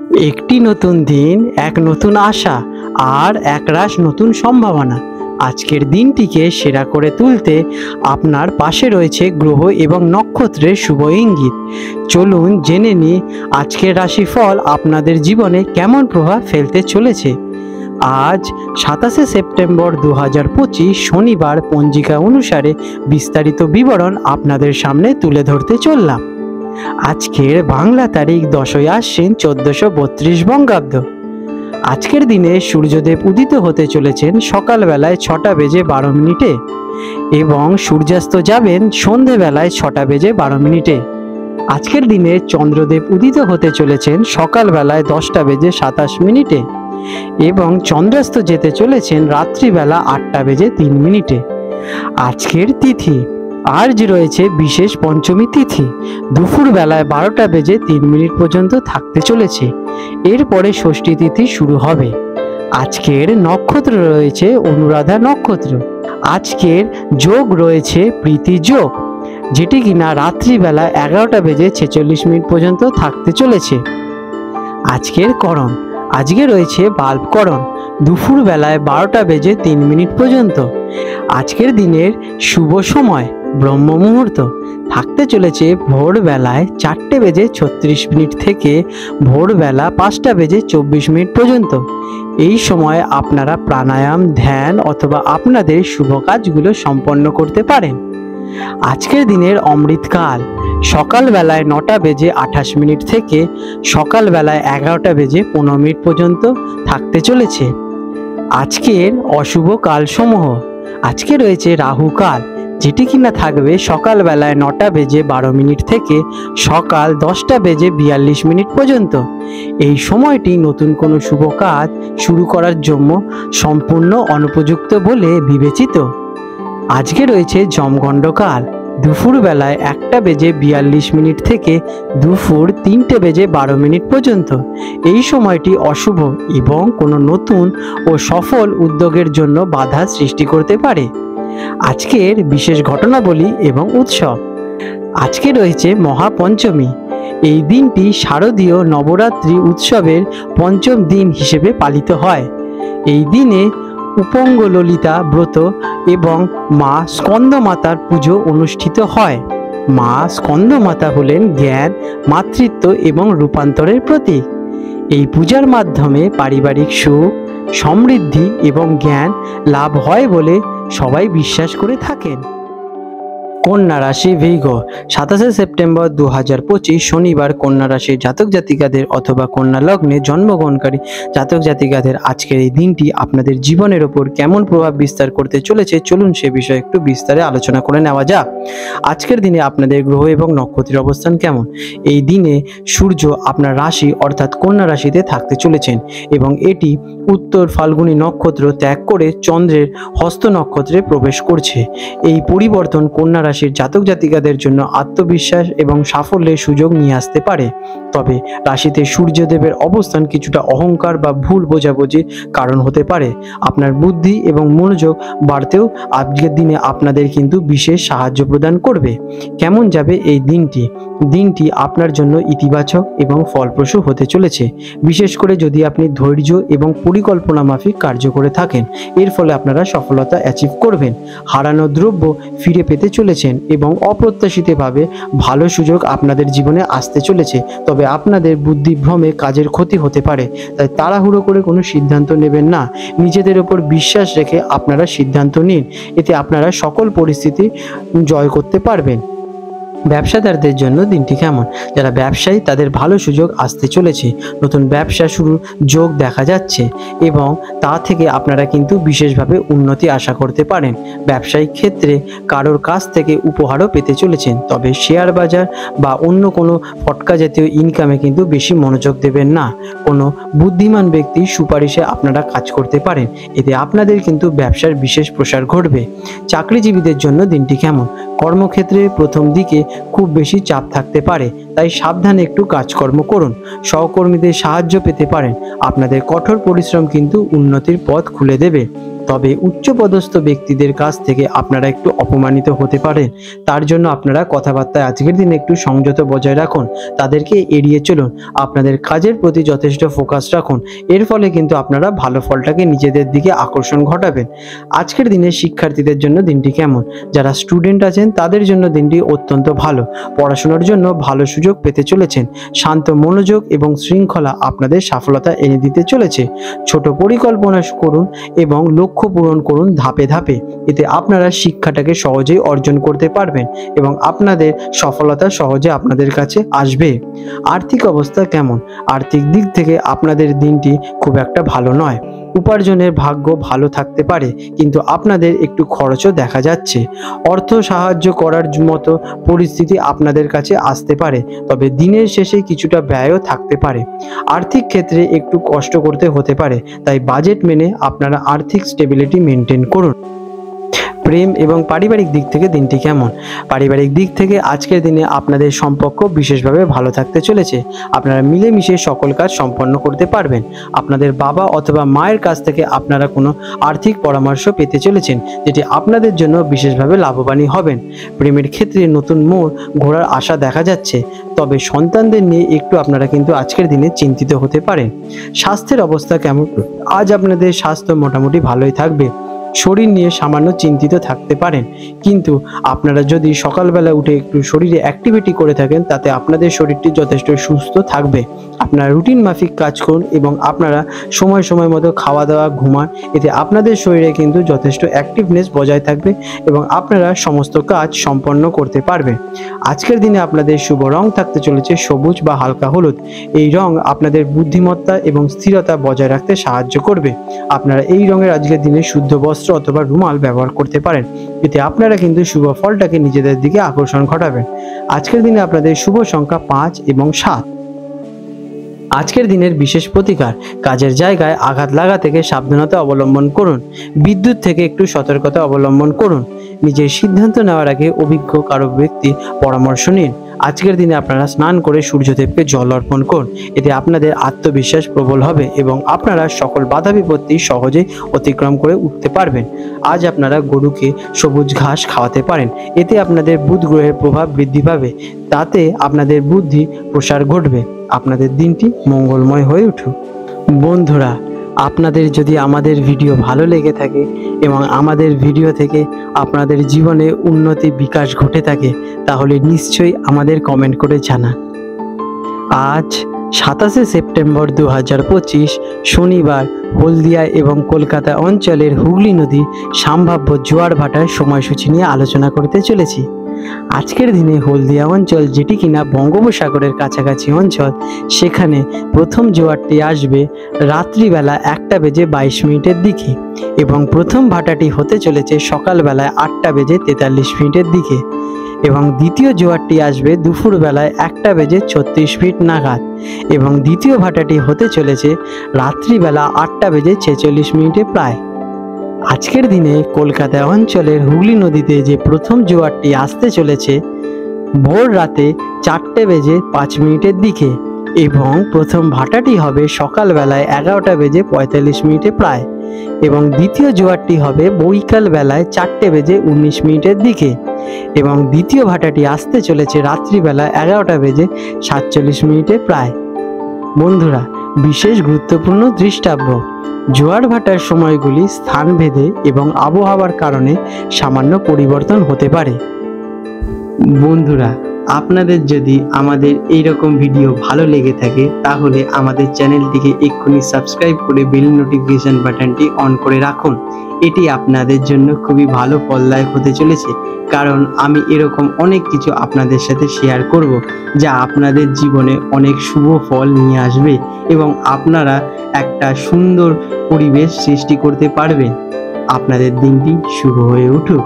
একটি নতুন দিন, এক নতুন আশা আর একরাশ নতুন সম্ভাবনা। আজকের দিনটিকে সেরা করে তুলতে আপনার পাশে রয়েছে গ্রহ এবং নক্ষত্রের শুভ ইঙ্গিত। চলুন জেনে নিই আজকের রাশিফল আপনাদের জীবনে কেমন প্রভাব ফেলতে চলেছে। আজ 27শে সেপ্টেম্বর 2025 শনিবার পঞ্জিকা অনুসারে বিস্তারিত বিবরণ আপনাদের সামনে তুলে ধরতে চললাম। আজকের বাংলা তারিখ 10ই আশ্বিন 1432 বঙ্গাব্দ। আজকের দিনে সূর্যদেব উদিত হতে চলেছেন সকালবেলায় 6:12 এবং সূর্যাস্ত যাবেন সন্ধেবেলায় 6:12। আজকের দিনে চন্দ্রদেব উদিত হতে চলেছেন সকালবেলায় 10:27 এবং চন্দ্রাস্ত যেতে চলেছেন রাত্রিবেলা 8:03। আজকের তিথি আজ রয়েছে বিশেষ পঞ্চমী তিথি, দুপুর বেলায় 12:03 পর্যন্ত থাকতে চলেছে। এরপরে ষষ্ঠী তিথি শুরু হবে। আজকের নক্ষত্র রয়েছে অনুরাধা নক্ষত্র। আজকের যোগ রয়েছে প্রীতি যোগ, যেটি কিনা রাত্রিবেলা 11:46 পর্যন্ত থাকতে চলেছে। আজকের করণ আজকে রয়েছে বাল্বকরণ, দুপুর বেলায় 12:03 পর্যন্ত। আজকের দিনের শুভ সময় ব্রহ্ম মুহূর্ত থাকতে চলেছে ভোরবেলায় 4:36 থেকে ভোরবেলা 5:24 পর্যন্ত। এই সময় আপনারা প্রাণায়াম, ধ্যান অথবা আপনাদের শুভ কাজগুলো সম্পন্ন করতে পারেন। আজকের দিনের অমৃতকাল সকালবেলায় 9:28 থেকে সকালবেলায় 11:15 পর্যন্ত থাকতে চলেছে। আজকের অশুভ কালসমূহ আজকে রয়েছে রাহুকাল, যেটি কিনা থাকবে সকালবেলায় 9:12 থেকে সকাল 10:42 পর্যন্ত। এই সময়টি নতুন কোনো শুভ কাজ শুরু করার জন্য সম্পূর্ণ অনুপযুক্ত বলে বিবেচিত। আজকে রয়েছে যমগণ্ডকাল, দুপুর বেলায় 1:42 থেকে দুপুর 3:12 পর্যন্ত। এই সময়টি অশুভ এবং কোনো নতুন ও সফল উদ্যোগের জন্য বাধা সৃষ্টি করতে পারে। আজকের বিশেষ ঘটনাবলী এবং উৎসব আজকে রয়েছে মহাপঞ্চমী। এই দিনটি শারদীয় নবরাত্রি উৎসবের পঞ্চম দিন হিসেবে পালিত হয়। এই দিনে উপঙ্গ ললিতা ব্রত এবং মা স্কন্দমাতার পুজো অনুষ্ঠিত হয়। মা স্কন্দমাতা হলেন জ্ঞান, মাতৃত্ব এবং রূপান্তরের প্রতীক। এই পূজার মাধ্যমে পারিবারিক সুখ, সমৃদ্ধি এবং জ্ঞান লাভ হয় বলে সবাই বিশ্বাস করে থাকেন। কন্যা রাশি ভৃগ 27শে সেপ্টেম্বর 2025 শনিবার কন্যা রাশির জাতক জাতিকাদের অথবা কন্যা লগ্নে জন্মগ্রহণকারী জাতক জাতিকাদের আজকের এই দিনটি আপনাদের জীবনের ওপর কেমন প্রভাব বিস্তার করতে চলেছে, চলুন সে বিষয়ে একটু বিস্তারে আলোচনা করে নেওয়া যাক। আজকের দিনে আপনাদের গ্রহ এবং নক্ষত্রের অবস্থান কেমন। এই দিনে সূর্য আপনার রাশি অর্থাৎ কন্যা রাশিতে থাকতে চলেছেন এবং এটি উত্তর ফাল্গুনী নক্ষত্র ত্যাগ করে চন্দ্রের হস্ত নক্ষত্রে প্রবেশ করছে। এই পরিবর্তন কন্যা রাশির জাতক জাতিকাদের জন্য আত্মবিশ্বাস এবং সাফল্যের সুযোগ নিয়ে আসতে পারে। তবে রাশিতে সূর্যদেবের অবস্থান কিছুটা অহংকার বা ভুল বোঝাবুঝির কারণ হতে পারে। আপনার বুদ্ধি এবং মনোযোগ বাড়তেও আজকের দিনে আপনাদের কিন্তু বিশেষ সাহায্য প্রদান করবে। কেমন যাবে এই দিনটি? দিনটি আপনার জন্য ইতিবাচক এবং ফলপ্রসূ হতে চলেছে, বিশেষ করে যদি আপনি ধৈর্য এবং পরিকল্পনা মাফিক কার্য করে থাকেন। এর ফলে আপনারা সফলতা অ্যাচিভ করবেন। হারানো দ্রব্য ফিরে পেতে চলেছেন এবং অপ্রত্যাশিতভাবে ভালো সুযোগ আপনাদের জীবনে আসতে চলেছে। তবে আপনাদের বুদ্ধিভ্রমে কাজের ক্ষতি হতে পারে, তাই তাড়াহুড়ো করে কোনো সিদ্ধান্ত নেবেন না। নিজেদের ওপর বিশ্বাস রেখে আপনারা সিদ্ধান্ত নিন, এতে আপনারা সকল পরিস্থিতি জয় করতে পারবেন। ব্যবসাদারদের জন্য দিনটি কেমন? যারা ব্যবসায়ী তাদের ভালো সুযোগ আসতে চলেছে। নতুন ব্যবসা শুরুর যোগ দেখা যাচ্ছে এবং তা থেকে আপনারা কিন্তু বিশেষভাবে উন্নতি আশা করতে পারেন। ব্যবসায়িক ক্ষেত্রে কারোর কাছ থেকে উপহারও পেতে চলেছেন। তবে শেয়ার বাজার বা অন্য কোনো ফটকা জাতীয় ইনকামে কিন্তু বেশি মনোযোগ দেবেন না। কোনো বুদ্ধিমান ব্যক্তির সুপারিশে আপনারা কাজ করতে পারেন, এতে আপনাদের কিন্তু ব্যবসার বিশেষ প্রসার ঘটবে। চাকরিজীবীদের জন্য দিনটি কেমন? কর্মক্ষেত্রে প্রথম দিকে খুব বেশি চাপ থাকতে পারে, তাই সাবধানে একটু কাজকর্ম করুন। সহকর্মীদের সাহায্য পেতে পারেন। আপনাদের কঠোর পরিশ্রম কিন্তু উন্নতির পথ খুলে দেবে। তবে উচ্চপদস্থ ব্যক্তিদের কাছ থেকে আপনারা একটু অপমানিত হতে পারেন। তার জন্য আপনারা কথাবার্তায় আজকের দিনে একটু সংযত বজায় রাখুন, তাদেরকে এড়িয়ে চলুন, আপনাদের কাজের প্রতি যথেষ্ট ফোকাস রাখুন। এর ফলে কিন্তু আপনারা ভালো ফলটাকে নিজেদের দিকে আকর্ষণ ঘটাবেন। আজকের দিনে শিক্ষার্থীদের জন্য দিনটি কেমন? যারা স্টুডেন্ট আছেন তাদের জন্য দিনটি অত্যন্ত ভালো। পড়াশোনার জন্য ভালো সুযোগ পেতে চলেছেন। শান্ত মনোযোগ এবং শৃঙ্খলা আপনাদের সফলতা এনে দিতে চলেছে। ছোট পরিকল্পনা করুন এবং লক্ষ্য পূরণ করুন ধাপে ধাপে। এতে আপনারা শিক্ষাটাকে সহজেই অর্জন করতে পারবেন এবং আপনাদের সফলতা সহজে আপনাদের কাছে আসবে। আর্থিক অবস্থা কেমন? আর্থিক দিক থেকে আপনাদের দিনটি খুব একটা ভালো নয়। উপার্জনের ভাগ্য ভালো থাকতে পারে, কিন্তু আপনাদের একটু খরচও দেখা যাচ্ছে। অর্থ সাহায্য করার মতো পরিস্থিতি আপনাদের কাছে আসতে পারে, তবে দিনের শেষে কিছুটা ব্যয়ও থাকতে পারে। আর্থিক ক্ষেত্রে একটু কষ্ট করতে হতে পারে, তাই বাজেট মেনে আপনারা আর্থিক স্টেবিলিটি মেনটেন করুন। প্রেম এবং পারিবারিক দিক থেকে দিনটি কেমন? পারিবারিক দিক থেকে আজকের দিনে আপনাদের সম্পর্ক বিশেষভাবে ভালো থাকতে চলেছে। আপনারা মিলেমিশে সকল কাজ সম্পন্ন করতে পারবেন। আপনাদের বাবা অথবা মায়ের কাছ থেকে আপনারা কোনো আর্থিক পরামর্শ পেতে চলেছেন, যেটি আপনাদের জন্য বিশেষভাবে লাভবানই হবেন। প্রেমের ক্ষেত্রে নতুন মোড় ঘোরার আশা দেখা যাচ্ছে, তবে সন্তানদের নিয়ে একটু আপনারা কিন্তু আজকের দিনে চিন্তিত হতে পারেন। স্বাস্থ্যের অবস্থা কেমন? আজ আপনাদের স্বাস্থ্য মোটামুটি ভালোই থাকবে। শরীর নিয়ে সামান্য চিন্তিত থাকতে পারেন, কিন্তু আপনারা যদি সকালবেলা উঠে একটু শরীরে অ্যাক্টিভিটি করে থাকেন তাতে আপনাদের শরীরটি যথেষ্ট সুস্থ থাকবে। আপনারা রুটিন মাফিক কাজ করুন এবং আপনারা সময় সময় মতো খাওয়া দাওয়া, ঘুমান। এতে আপনাদের শরীরে কিন্তু যথেষ্ট অ্যাক্টিভনেস বজায় থাকবে এবং আপনারা সমস্ত কাজ সম্পন্ন করতে পারবেন। আজকের দিনে আপনাদের শুভ রং থাকতে চলেছে সবুজ বা হালকা হলুদ। এই রং আপনাদের বুদ্ধিমত্তা এবং স্থিরতা বজায় রাখতে সাহায্য করবে। আপনারা এই রঙের আজকের দিনে শুদ্ধ বস্ত্র অথবা রুমাল ব্যবহার করতে পারেন, এতে আপনারা কিন্তু শুভ ফলটাকে নিজেদের দিকে আকর্ষণ ঘটাবেন। আজকের দিনে আপনাদের শুভ সংখ্যা 5 এবং 7। আজকের দিনের বিশেষ প্রতিকার, কাজের জায়গায় আঘাত লাগা থেকে সাবধানতা অবলম্বন করুন। বিদ্যুৎ থেকে একটু সতর্কতা অবলম্বন করুন। নিজের সিদ্ধান্ত নেওয়ার আগে অভিজ্ঞ কারো ব্যক্তি পরামর্শ নিন। আজকের দিনে আপনারা স্নান করে সূর্যদেবকে জল অর্পণ করুন, এতে আপনাদের আত্মবিশ্বাস প্রবল হবে এবং আপনারা সকল বাধা বিপত্তি সহজে অতিক্রম করে উঠতে পারবেন। আজ আপনারা গরুকে সবুজ ঘাস খাওয়াতে পারেন, এতে আপনাদের বুধ গ্রহের প্রভাব বৃদ্ধি পাবে, তাতে আপনাদের বুদ্ধি প্রসার ঘটবে। আপনাদের দিনটি মঙ্গলময় হয়ে উঠুক। বন্ধুরা, আপনাদের যদি আমাদের ভিডিও ভালো লেগে থাকে এবং আমাদের ভিডিও থেকে আপনাদের জীবনে উন্নতি বিকাশ ঘটে থাকে, তাহলে নিশ্চয়ই আমাদের কমেন্ট করে জানান। আজ 27শে সেপ্টেম্বর 2025 শনিবার হলদিয়া এবং কলকাতা অঞ্চলের হুগলি নদী সম্ভাব্য জোয়ার ভাটার সময়সূচি নিয়ে আলোচনা করতে চলেছি। আজকের দিনে হলদিয়া অঞ্চল, যেটি কিনা বঙ্গোপসাগরের কাছাকাছি অঞ্চল, সেখানে প্রথম জোয়ারটি আসবে রাত্রিবেলা 1:22 দিকে এবং প্রথম ভাটাটি হতে চলেছে সকালবেলায় 8:43 দিকে এবং দ্বিতীয় জোয়ারটি আসবে দুপুরবেলায় 1:36 নাগাদ এবং দ্বিতীয় ভাটাটি হতে চলেছে রাত্রিবেলা 8:46 প্রায়। আজকের দিনে কলকাতা অঞ্চলের হুগলি নদীতে যে প্রথম জোয়ারটি আসতে চলেছে ভোর রাতে 4:05 দিকে এবং প্রথম ভাটাটি হবে সকালবেলায় 11:45 প্রায় এবং দ্বিতীয় জোয়ারটি হবে বৈকাল বেলায় 4:19 দিকে এবং দ্বিতীয় ভাটাটি আসতে চলেছে রাত্রিবেলা 11:47 প্রায়। বন্ধুরা, বিশেষ গুরুত্বপূর্ণ দৃষ্টাব্য, জোয়ার ভাটার সময়গুলি স্থানভেদে এবং আবহাওয়ার কারণে সামান্য পরিবর্তন হতে পারে। বন্ধুরা, আপনাদের যদি আমাদের এই রকম ভিডিও ভালো লেগে থাকে তাহলে আমাদের চ্যানেলটিকে এক্ষুনি সাবস্ক্রাইব করে বেল নোটিফিকেশন বাটনটি অন করে রাখুন। এটি আপনাদের জন্য খুবই ভালো ফলদায়ক হতে চলেছে, কারণ আমি এরকম অনেক কিছু আপনাদের সাথে শেয়ার করব যা আপনাদের জীবনে অনেক শুভ ফল নিয়ে আসবে এবং আপনারা একটা সুন্দর পরিবেশ সৃষ্টি করতে পারবেন। আপনাদের দিনটি শুভ হয়ে উঠুক।